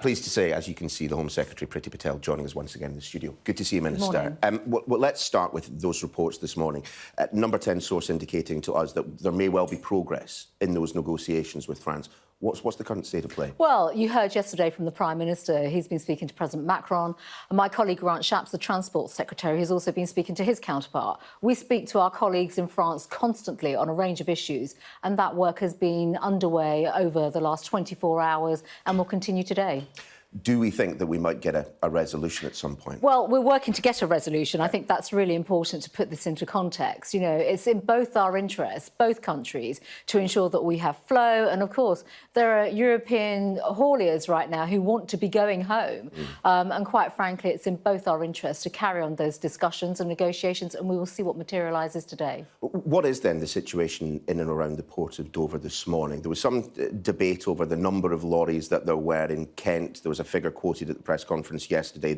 Pleased to say, as you can see, the Home Secretary Priti Patel joining us once again in the studio. Good to see you, Minister. Well, let's start with those reports this morning. Number 10 source indicating to us that there may well be progress in those negotiations with France. What's the current state of play? Well, you heard yesterday from the Prime Minister. He's been speaking to President Macron. And my colleague Grant Shapps, the Transport Secretary, has also been speaking to his counterpart. We speak to our colleagues in France constantly on a range of issues, and that work has been underway over the last 24 hours and will continue today. Do we think that we might get a resolution at some point? Well, we're working to get a resolution. I think that's really important to put this into context. You know, it's in both our interests, both countries, to ensure that we have flow. And, of course, there are European hauliers right now who want to be going home. And, quite frankly, it's in both our interests to carry on those discussions and negotiations, and we will see what materialises today. What is, then, the situation in and around the port of Dover this morning? There was some debate over the number of lorries that there were in Kent. There was a figure quoted at the press conference yesterday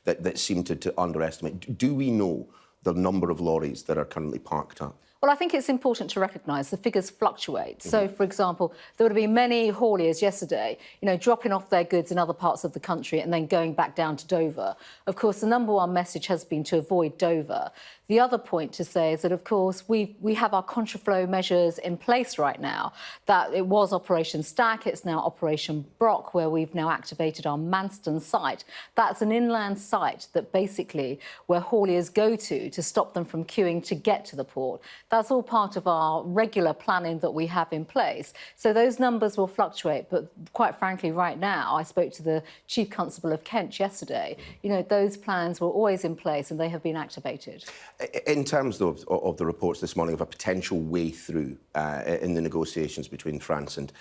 that seemed to underestimate. Do we know the number of lorries that are currently parked up? Well, I think it's important to recognise the figures fluctuate. So, for example, there would have been many hauliers yesterday, you know, dropping off their goods in other parts of the country and then going back down to Dover. Of course, the number one message has been to avoid Dover. The other point to say is that, of course, we have our contraflow measures in place right now. That it was Operation Stack, it's now Operation Brock, where we've now activated our Manston site. That's an inland site that basically where hauliers go to stop them from queuing to get to the port. That's all part of our regular planning that we have in place. So those numbers will fluctuate, but quite frankly, right now, I spoke to the Chief Constable of Kent yesterday. You know, those plans were always in place and they have been activated. In terms, though, of the reports this morning of a potential way through in the negotiations between France and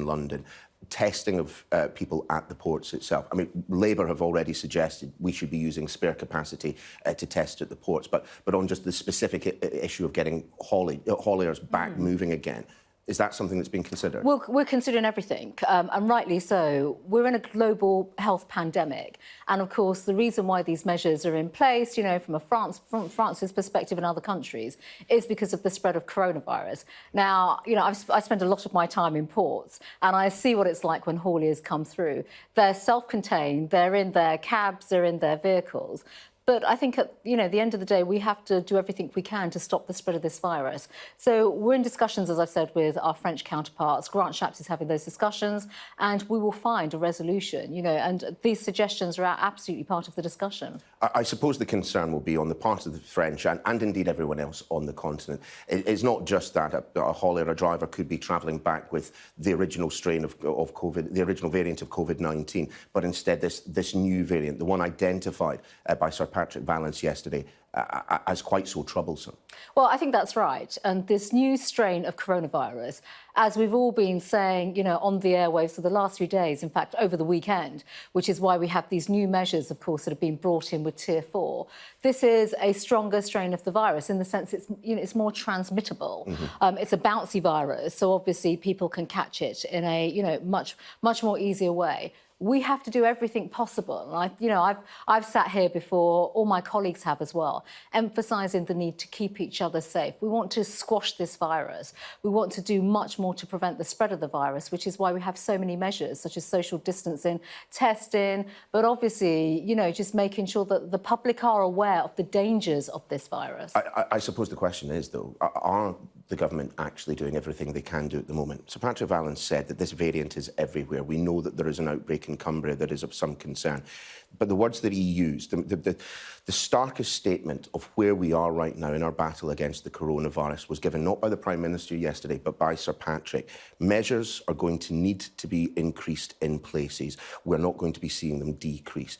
London, testing of people at the ports itself. I mean, Labour have already suggested we should be using spare capacity to test at the ports, but on just the specific issue of getting hauliers back moving again, is that something that's been considered? Well, we're considering everything, and rightly so. We're in a global health pandemic. And, of course, the reason why these measures are in place, you know, from France's perspective and other countries, is because of the spread of coronavirus. Now, you know, I spend a lot of my time in ports, and I see what it's like when hauliers come through. They're self-contained, they're in their cabs, they're in their vehicles. But I think at the end of the day, we have to do everything we can to stop the spread of this virus. So we're in discussions, as I've said, with our French counterparts. Grant Shapps is having those discussions, and we will find a resolution, you know, and these suggestions are absolutely part of the discussion. I suppose the concern will be on the part of the French and indeed everyone else on the continent. It's not just that a haulier, a driver could be travelling back with the original strain of COVID, the original variant of COVID-19, but instead this new variant, the one identified by Sir Patrick Vallance yesterday, as quite so troublesome. Well, I think that's right. And this new strain of coronavirus, as we've all been saying, you know, on the airwaves for the last 3 days, in fact, over the weekend, which is why we have these new measures, of course, that have been brought in with Tier 4. This is a stronger strain of the virus in the sense it's more transmittable. It's a bouncy virus, so obviously people can catch it in a, much more easier way. We have to do everything possible. I've sat here before, all my colleagues have as well, emphasising the need to keep each other safe. We want to squash this virus. We want to do much more to prevent the spread of the virus, which is why we have so many measures, such as social distancing, testing, but obviously, you know, just making sure that the public are aware of the dangers of this virus. I suppose the question is, though, are the government actually doing everything they can do at the moment? Sir Patrick Vallance said that this variant is everywhere. We know that there is an outbreak in Cumbria that is of some concern. But the words that he used, the starkest statement of where we are right now in our battle against the coronavirus was given not by the Prime Minister yesterday, but by Sir Patrick. Measures are going to need to be increased in places. We're not going to be seeing them decrease.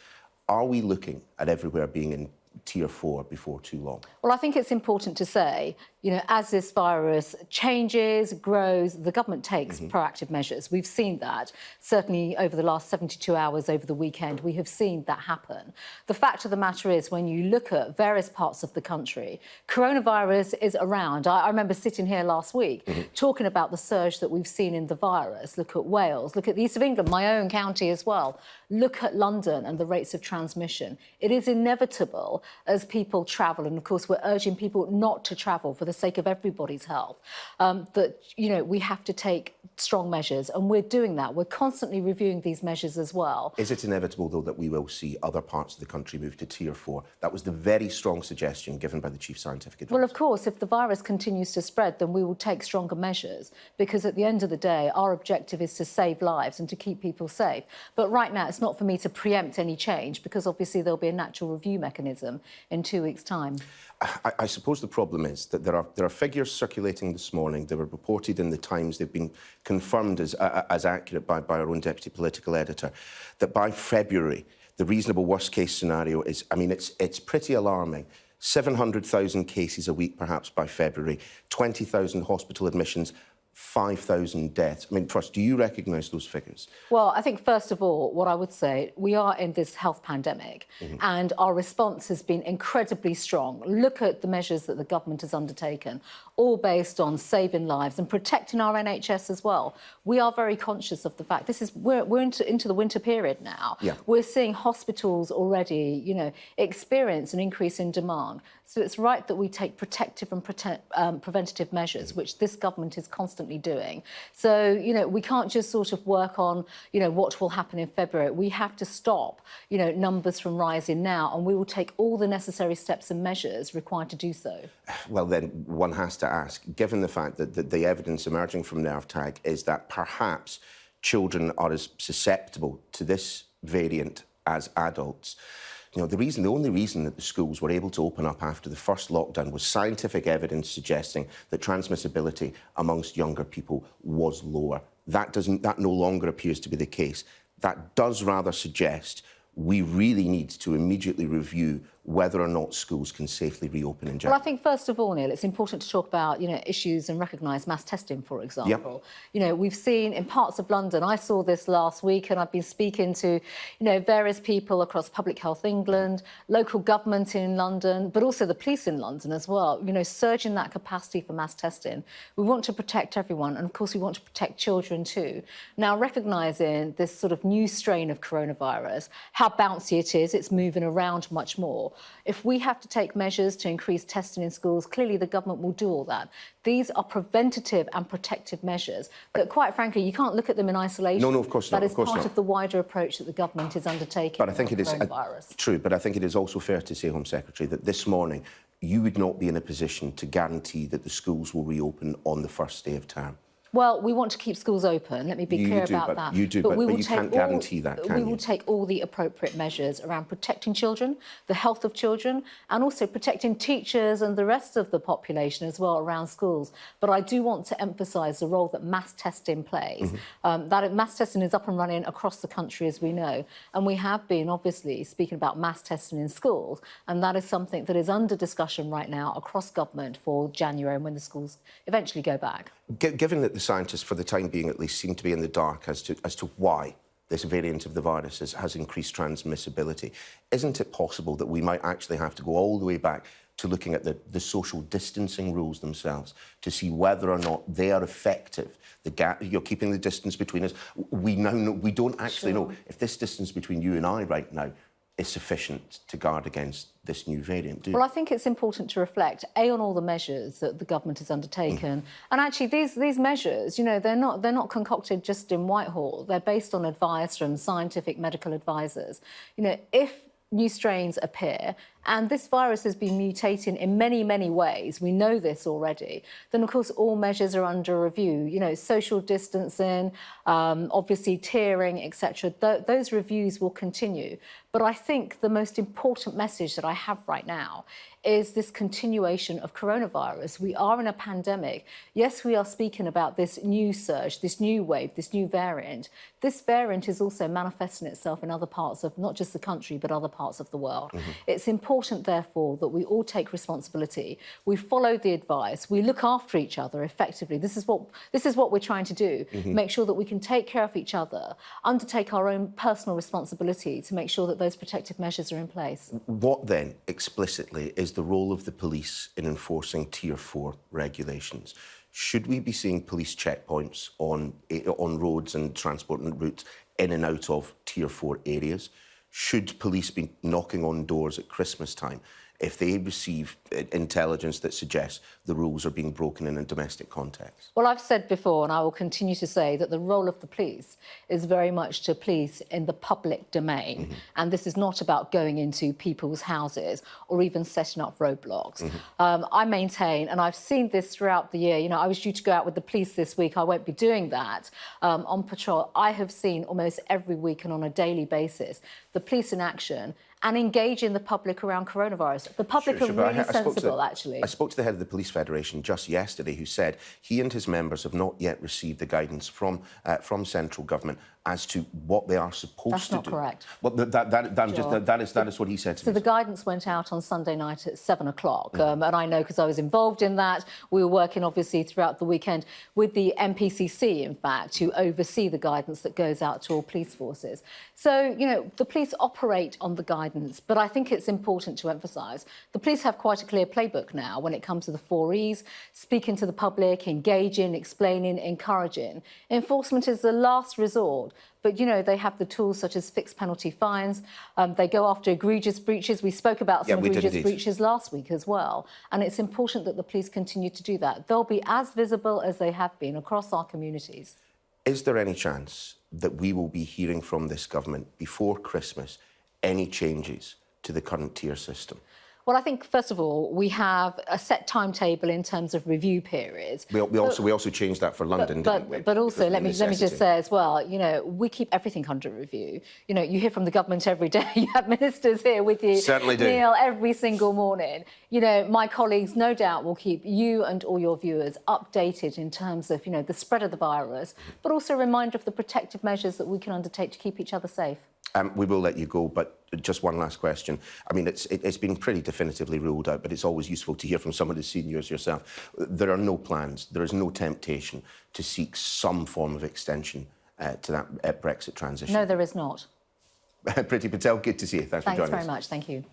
Are we looking at everywhere being in Tier 4 before too long? Well, I think it's important to say, you know, as this virus changes, grows, the government takes proactive measures. We've seen that. Certainly over the last 72 hours over the weekend, we have seen that happen. The fact of the matter is, when you look at various parts of the country, coronavirus is around. I remember sitting here last week talking about the surge that we've seen in the virus. Look at Wales, look at the east of England, my own county as well. Look at London and the rates of transmission. It is inevitable as people travel, and of course we're urging people not to travel for the sake of everybody's health, that, we have to take strong measures, and we're doing that. We're constantly reviewing these measures as well. Is it inevitable, though, that we will see other parts of the country move to Tier 4? That was the very strong suggestion given by the Chief Scientific Advisor. Well, of course, if the virus continues to spread, then we will take stronger measures, because at the end of the day, our objective is to save lives and to keep people safe. But right now, it's not for me to preempt any change, because obviously there'll be a natural review mechanism in 2 weeks' time. I suppose the problem is that there are figures circulating this morning. They were reported in the Times. They've been confirmed as accurate by our own deputy political editor, that by February, the reasonable worst-case scenario is, it's pretty alarming. 700,000 cases a week, perhaps, by February, 20,000 hospital admissions, 5,000 deaths. First, do you recognise those figures? Well, I think, first of all, what I would say, we are in this health pandemic, and our response has been incredibly strong. Look at the measures that the government has undertaken, all based on saving lives and protecting our NHS as well. We are very conscious of the fact we're into the winter period now. Yeah. We're seeing hospitals already, experience an increase in demand. So it's right that we take protective and preventative measures, which this government is constantly doing. So, we can't just sort of work on, what will happen in February. We have to stop, numbers from rising now, and we will take all the necessary steps and measures required to do so. Well, then one has to ask, given the fact that the evidence emerging from NervTag is that perhaps children are as susceptible to this variant as adults, the only reason that the schools were able to open up after the first lockdown was scientific evidence suggesting that transmissibility amongst younger people was lower. That no longer appears to be the case. That does rather suggest we really need to immediately review whether or not schools can safely reopen in January. Well, I think, first of all, Neil, it's important to talk about, issues and recognise mass testing, for example. Yep. We've seen in parts of London, I saw this last week, and I've been speaking to, various people across Public Health England, local government in London, but also the police in London as well, surging that capacity for mass testing. We want to protect everyone, and of course we want to protect children too. Now, recognising this sort of new strain of coronavirus, how bouncy it is, it's moving around much more. If we have to take measures to increase testing in schools, clearly the government will do all that. These are preventative and protective measures, but quite frankly, you can't look at them in isolation. No, of course not. That is part of the wider approach that the government is undertaking. But I think it is true. But I think it is also fair to say, Home Secretary, that this morning you would not be in a position to guarantee that the schools will reopen on the first day of term. Well, we want to keep schools open. Let me be clear about that. You do, but you can't guarantee that, can you? We will take all the appropriate measures around protecting children, the health of children, and also protecting teachers and the rest of the population as well around schools. But I do want to emphasise the role that mass testing plays. That mass testing is up and running across the country, as we know. And we have been, obviously, speaking about mass testing in schools, and that is something that is under discussion right now across government for January and when the schools eventually go back. Given that the scientists, for the time being at least, seem to be in the dark as to why this variant of the virus has increased transmissibility, isn't it possible that we might actually have to go all the way back to looking at the social distancing rules themselves to see whether or not they are effective? The gap, you're keeping the distance between us. We now know, we don't actually know if this distance between you and I right now is sufficient to guard against this new variant, do you? Well, I think it's important to reflect, A, on all the measures that the government has undertaken. And actually, these measures, they're not concocted just in Whitehall. They're based on advice from scientific medical advisors. If new strains appear, and this virus has been mutating in many, many ways, we know this already, then of course all measures are under review. Social distancing, obviously tiering, etc. Those reviews will continue. But I think the most important message that I have right now is this continuation of coronavirus. We are in a pandemic. Yes, we are speaking about this new surge, this new wave, this new variant. This variant is also manifesting itself in other parts of not just the country, but other parts of the world. It's important, therefore, that we all take responsibility. We follow the advice. We look after each other effectively. This is what we're trying to do. Make sure that we can take care of each other, undertake our own personal responsibility to make sure that those protective measures are in place. What then, explicitly, is the role of the police in enforcing Tier 4 regulations? Should we be seeing police checkpoints on roads and transport routes in and out of Tier 4 areas? should police be knocking on doors at Christmas time if they receive intelligence that suggests the rules are being broken in a domestic context? Well, I've said before, and I will continue to say, that the role of the police is very much to police in the public domain. And this is not about going into people's houses or even setting up roadblocks. I maintain, and I've seen this throughout the year, I was due to go out with the police this week. I won't be doing that on patrol. I have seen almost every week and on a daily basis the police in action and engaging the public around coronavirus. The public are really sensible, actually. I spoke to the head of the Police Federation just yesterday, who said he and his members have not yet received the guidance from central government as to what they are supposed to do. That's not correct. Well, that is what he said to me. So the guidance went out on Sunday night at 7 o'clock. And I know because I was involved in that. We were working, obviously, throughout the weekend with the MPCC, in fact, to oversee the guidance that goes out to all police forces. So, the police operate on the guidance, but I think it's important to emphasise the police have quite a clear playbook now when it comes to the 4 E's: speaking to the public, engaging, explaining, encouraging. Enforcement is the last resort. But, they have the tools such as fixed penalty fines. They go after egregious breaches. We spoke about some egregious breaches last week as well. And it's important that the police continue to do that. They'll be as visible as they have been across our communities. Is there any chance that we will be hearing from this government before Christmas any changes to the current tier system? Well, I think, first of all, we have a set timetable in terms of review periods. We also changed that for London, didn't we? But also, let me just say as well, we keep everything under review. You hear from the government every day. You have ministers here with you. Certainly do. Neil, every single morning. My colleagues, no doubt, will keep you and all your viewers updated in terms of, the spread of the virus, but also a reminder of the protective measures that we can undertake to keep each other safe. We will let you go, but just one last question. I mean, it's been pretty definitively ruled out, but it's always useful to hear from someone as senior as yourself. There are no plans, there is no temptation to seek some form of extension to that Brexit transition. No, there is not. Priti Patel, good to see you. Thanks for joining us. Thanks very much. Thank you.